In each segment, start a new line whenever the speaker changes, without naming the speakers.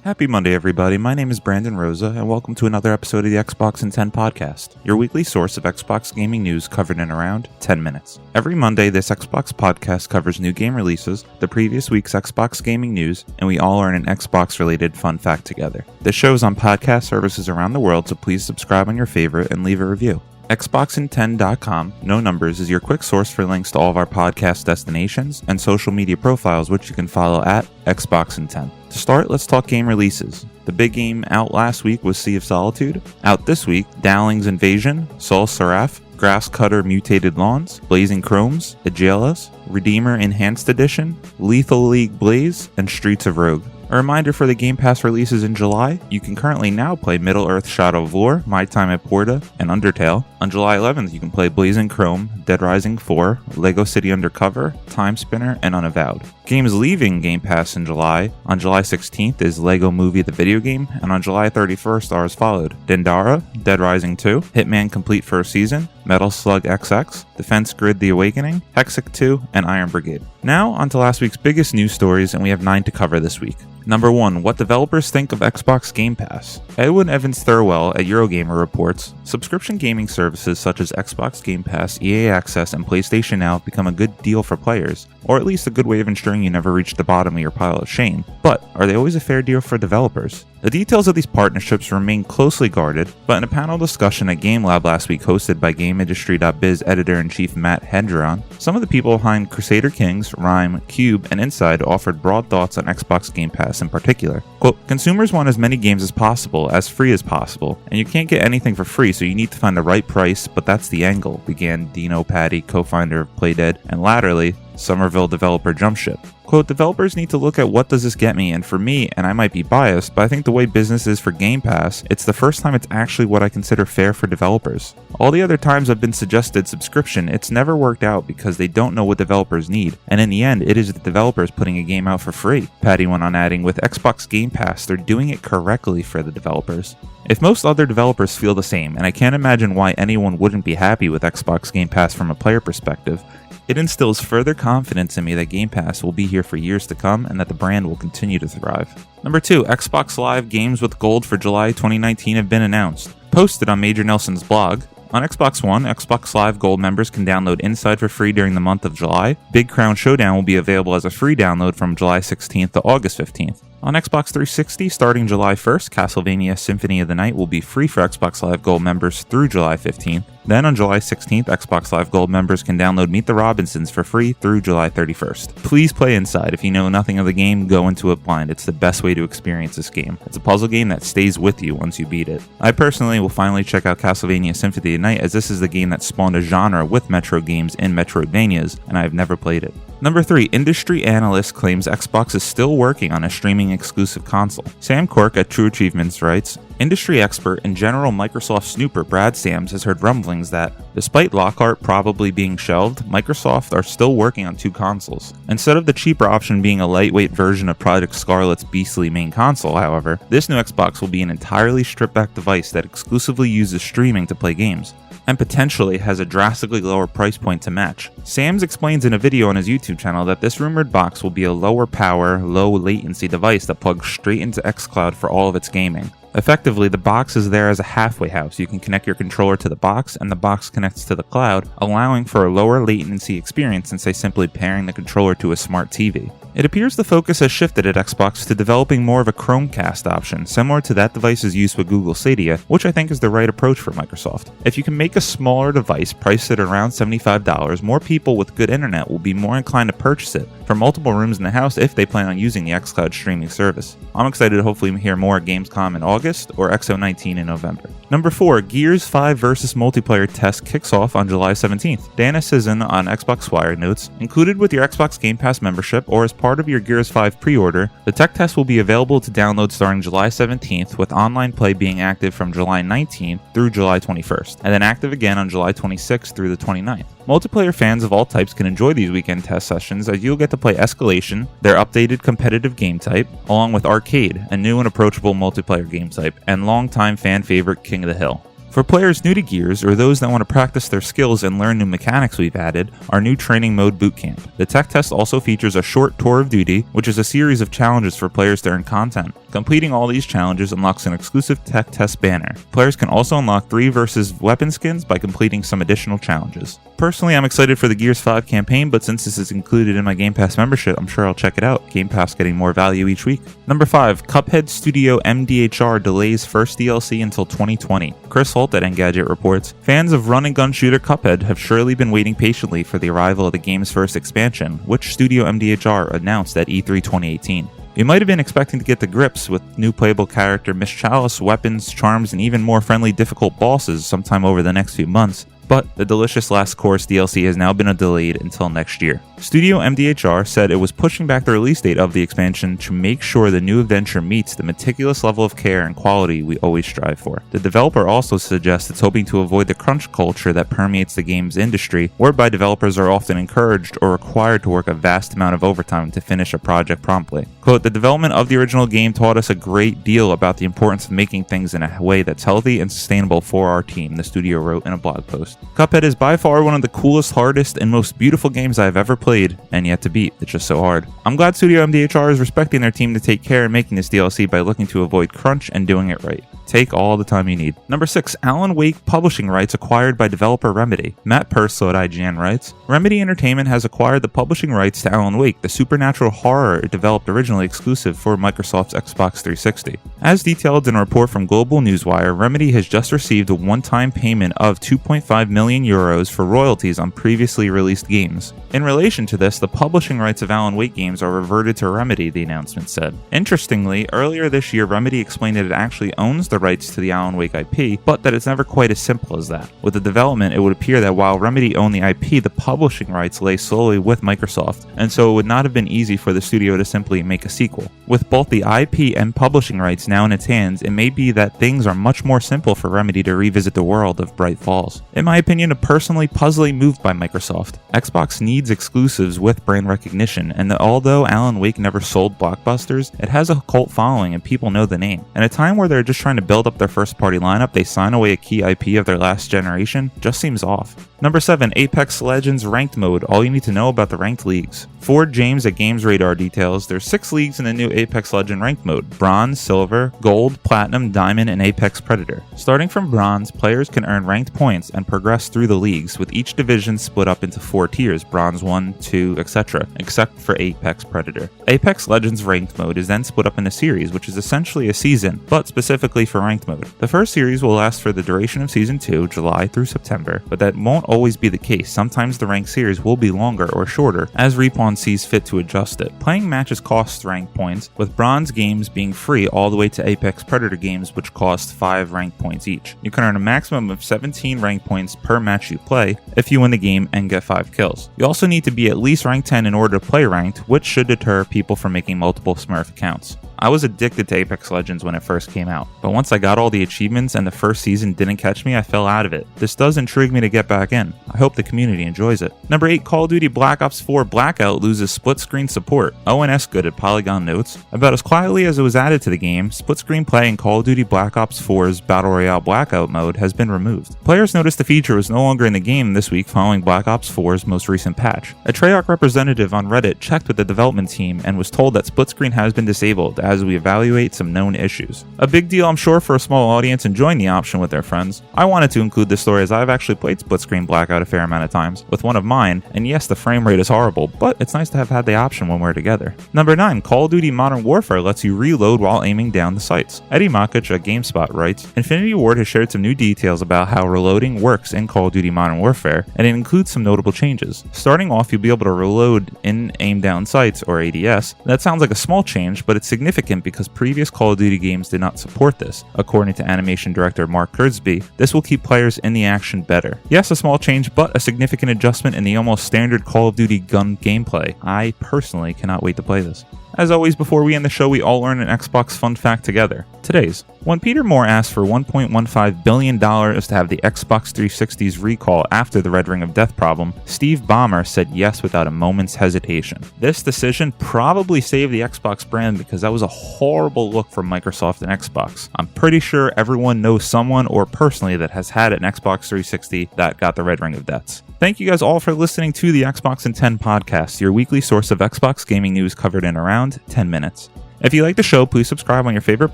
Happy Monday, everybody. My name is Brandon Rosa, and welcome to another episode of the Xbox in 10 podcast, your weekly source of Xbox gaming news covered in around 10 minutes. Every Monday, this Xbox podcast covers new game releases, the previous week's Xbox gaming news, and we all learn an Xbox-related fun fact together. This show is on podcast services around the world, so please subscribe on your favorite and leave a review. Xboxin10.com, no numbers, is your quick source for links to all of our podcast destinations and social media profiles, which you can follow at Xboxin10. To start, let's talk game releases. The big game out last week was Sea of Solitude. Out this week, Dowling's Invasion, Sol Seraph, Grasscutter Mutated Lawns, Blazing Chromes, Agelas, Redeemer Enhanced Edition, Lethal League Blaze, and Streets of Rogue. A reminder for the Game Pass releases in July, you can currently now play Middle-earth Shadow of War, My Time at Porta, and Undertale. On July 11th, you can play Blazing Chrome, Dead Rising 4, Lego City Undercover, Time Spinner, and Unavowed. Games leaving Game Pass in July, on July 16th is Lego Movie the video game, and on July 31st are as followed: Dendara, Dead Rising 2, Hitman Complete First Season, Metal Slug XX, Defense Grid The Awakening, Hexic 2, and Iron Brigade. Now, on to last week's biggest news stories, and we have 9 to cover this week. Number 1. What developers think of Xbox Game Pass. Edwin Evans Thirlwell at Eurogamer reports, subscription gaming services such as Xbox Game Pass, EA Access, and PlayStation Now have become a good deal for players, or at least a good way of ensuring you never reach the bottom of your pile of shame. But are they always a fair deal for developers? The details of these partnerships remain closely guarded, but in a panel discussion at GameLab last week hosted by GameIndustry.biz editor-in-chief Matt Hendron, some of the people behind Crusader Kings, Rime, Cube, and Inside offered broad thoughts on Xbox Game Pass in particular. Quote, consumers want as many games as possible, as free as possible, and you can't get anything for free, so you need to find the right price, but that's the angle, began Dino Patti, co-founder of Playdead, and latterly, Somerville developer Jumpship. Quote, developers need to look at what does this get me, and for me, and I might be biased, but I think the way business is for Game Pass, it's the first time it's actually what I consider fair for developers. All the other times I've been suggested subscription, it's never worked out because they don't know what developers need, and in the end, it is the developers putting a game out for free. Patti went on adding, with Xbox Game Pass, they're doing it correctly for the developers. If most other developers feel the same, and I can't imagine why anyone wouldn't be happy with Xbox Game Pass from a player perspective, it instills further confidence in me that Game Pass will be here for years to come and that the brand will continue to thrive. Number 2, Xbox Live games with gold for July 2019 have been announced. Posted on Major Nelson's blog, on Xbox One, Xbox Live Gold members can download Inside for free during the month of July. Big Crown Showdown will be available as a free download from July 16th to August 15th. On Xbox 360, starting July 1st, Castlevania Symphony of the Night will be free for Xbox Live Gold members through July 15th. Then on July 16th, Xbox Live Gold members can download Meet the Robinsons for free through July 31st. Please play Inside. If you know nothing of the game, go into it blind. It's the best way to experience this game. It's a puzzle game that stays with you once you beat it. I personally will finally check out Castlevania Symphony of the Night, as this is the game that spawned a genre with Metro games in Metroidvanias, and I have never played it. Number 3, industry analyst claims Xbox is still working on a streaming exclusive console. Sam Quirk at True Achievements writes, industry expert and general Microsoft snooper Brad Sams has heard rumblings that, despite Lockhart probably being shelved, Microsoft are still working on 2 consoles. Instead of the cheaper option being a lightweight version of Project Scarlet's beastly main console, however, this new Xbox will be an entirely stripped-back device that exclusively uses streaming to play games, and potentially has a drastically lower price point to match. Sams explains in a video on his YouTube channel that this rumored box will be a lower power, low latency device that plugs straight into xCloud for all of its gaming. Effectively, the box is there as a halfway house. You can connect your controller to the box, and the box connects to the cloud, allowing for a lower latency experience than, say, simply pairing the controller to a smart TV. It appears the focus has shifted at Xbox to developing more of a Chromecast option, similar to that device's use with Google Stadia, which I think is the right approach for Microsoft. If you can make a smaller device priced at around $75, more people with good internet will be more inclined to purchase it for multiple rooms in the house if they plan on using the xCloud streaming service. I'm excited to hopefully hear more at Gamescom in August or XO19 in November. Number 4, Gears 5 versus multiplayer test kicks off on July 17th. Dana Sisson on Xbox Wire notes, included with your Xbox Game Pass membership or as part of your Gears 5 pre-order, the tech test will be available to download starting July 17th, with online play being active from July 19th through July 21st, and then active again on July 26th through the 29th. Multiplayer fans of all types can enjoy these weekend test sessions, as you'll get to play Escalation, their updated competitive game type, along with Arcade, a new and approachable multiplayer game type, and longtime fan favorite King of the Hill. For players new to Gears or those that want to practice their skills and learn new mechanics, we've added our new training mode bootcamp. The tech test also features a short tour of duty, which is a series of challenges for players to earn content. Completing all these challenges unlocks an exclusive tech test banner. Players can also unlock 3 versus weapon skins by completing some additional challenges. Personally, I'm excited for the Gears 5 campaign, but since this is included in my Game Pass membership, I'm sure I'll check it out. Game Pass getting more value each week. Number 5, Cuphead Studio MDHR delays first DLC until 2020. Chris Holt at Engadget reports, fans of run-and-gun shooter Cuphead have surely been waiting patiently for the arrival of the game's first expansion, which Studio MDHR announced at E3 2018. You might have been expecting to get to grips with new playable character Miss Chalice, weapons, charms, and even more friendly difficult bosses sometime over the next few months, but the delicious Last Course DLC has now been delayed until next year. Studio MDHR said it was pushing back the release date of the expansion to make sure the new adventure meets the meticulous level of care and quality we always strive for. The developer also suggests it's hoping to avoid the crunch culture that permeates the game's industry, whereby developers are often encouraged or required to work a vast amount of overtime to finish a project promptly. Quote, "The development of the original game taught us a great deal about the importance of making things in a way that's healthy and sustainable for our team," the studio wrote in a blog post. Cuphead is by far one of the coolest, hardest, and most beautiful games I've ever played, and yet to beat. It's just so hard. I'm glad Studio MDHR is respecting their team to take care in making this DLC by looking to avoid crunch and doing it right. Take all the time you need. Number 6, Alan Wake publishing rights acquired by developer Remedy. Matt Purslow at IGN writes, Remedy Entertainment has acquired the publishing rights to Alan Wake, the supernatural horror it developed originally exclusive for Microsoft's Xbox 360. As detailed in a report from Global Newswire, Remedy has just received a one-time payment of 2.5 million euros for royalties on previously released games. In relation to this, the publishing rights of Alan Wake games are reverted to Remedy, the announcement said. Interestingly, earlier this year, Remedy explained that it actually owns the rights to the Alan Wake IP, but that it's never quite as simple as that. With the development, it would appear that while Remedy owned the IP, the publishing rights lay solely with Microsoft, and so it would not have been easy for the studio to simply make a sequel. With both the IP and publishing rights now in its hands, it may be that things are much more simple for Remedy to revisit the world of Bright Falls. In my opinion, a personally puzzling move by Microsoft. Xbox needs exclusives with brand recognition, and although Alan Wake never sold blockbusters, it has a cult following and people know the name. In a time where they're just trying to build up their first party lineup, they sign away a key IP of their last generation, just seems off. Number 7, Apex Legends Ranked Mode, all you need to know about the ranked leagues. Ford James at Games Radar details, there's 6 leagues in the new Apex Legends Ranked Mode: Bronze, Silver, Gold, Platinum, Diamond, and Apex Predator. Starting from Bronze, players can earn ranked points and progress through the leagues, with each division split up into 4 tiers, Bronze 1, 2, etc., except for Apex Predator. Apex Legends Ranked Mode is then split up in a series, which is essentially a season, but specifically for Ranked Mode. The first series will last for the duration of Season 2, July through September, but that won't always be the case. Sometimes the ranked series will be longer or shorter, as Respawn sees fit to adjust it. Playing matches costs ranked points, with Bronze games being free all the way to Apex Predator games, which cost 5 ranked points each. You can earn a maximum of 17 ranked points per match you play if you win the game and get 5 kills. You also need to be at least rank 10 in order to play ranked, which should deter people from making multiple Smurf accounts. I was addicted to Apex Legends when it first came out, but once I got all the achievements and the first season didn't catch me, I fell out of it. This does intrigue me to get back in. I hope the community enjoys it. Number 8, Call of Duty Black Ops 4 Blackout loses split-screen support. ONS Good at Polygon notes, about as quietly as it was added to the game, split-screen play in Call of Duty Black Ops 4's Battle Royale Blackout mode has been removed. Players noticed the feature was no longer in the game this week following Black Ops 4's most recent patch. A Treyarch representative on Reddit checked with the development team and was told that split-screen has been disabled as we evaluate some known issues. A big deal, I'm sure, for a small audience enjoying the option with their friends. I wanted to include this story as I've actually played split-screen Blackout a fair amount of times with one of mine, and yes, the frame rate is horrible, but it's nice to have had the option when we're together. Number 9, Call of Duty Modern Warfare lets you reload while aiming down the sights. Eddie Makic at GameSpot writes, Infinity Ward has shared some new details about how reloading works in Call of Duty Modern Warfare, and it includes some notable changes. Starting off, you'll be able to reload in aim down sights, or ADS. That sounds like a small change, but it's significant because previous Call of Duty games did not support this. According to animation director Mark Kurzby, this will keep players in the action better. Yes, a small change, but a significant adjustment in the almost standard Call of Duty gun gameplay. I personally cannot wait to play this. As always, before we end the show, we all learn an Xbox fun fact together. Today's: when Peter Moore asked for $1.15 billion to have the Xbox 360's recall after the Red Ring of Death problem, Steve Ballmer said yes without a moment's hesitation. This decision probably saved the Xbox brand because that was a horrible look for Microsoft and Xbox. I'm pretty sure everyone knows someone or personally that has had an Xbox 360 that got the Red Ring of Deaths. Thank you guys all for listening to the Xbox in 10 podcast, your weekly source of Xbox gaming news covered in around 10 minutes. If you like the show, please subscribe on your favorite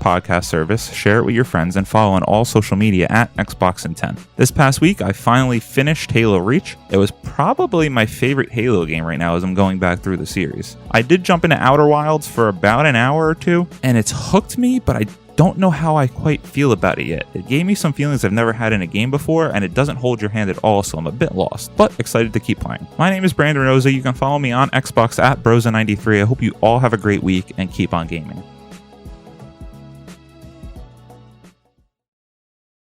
podcast service, share it with your friends, and follow on all social media at Xbox in 10. This past week, I finally finished Halo Reach. It was probably my favorite Halo game right now as I'm going back through the series. I did jump into Outer Wilds for about an hour or two, and it's hooked me, but I don't know how I quite feel about it yet. It gave me some feelings I've never had in a game before, and it doesn't hold your hand at all, so I'm a bit lost, but excited to keep playing. My name is Brandon Rosa. You can follow me on Xbox at Brosa93. I hope you all have a great week and keep on gaming.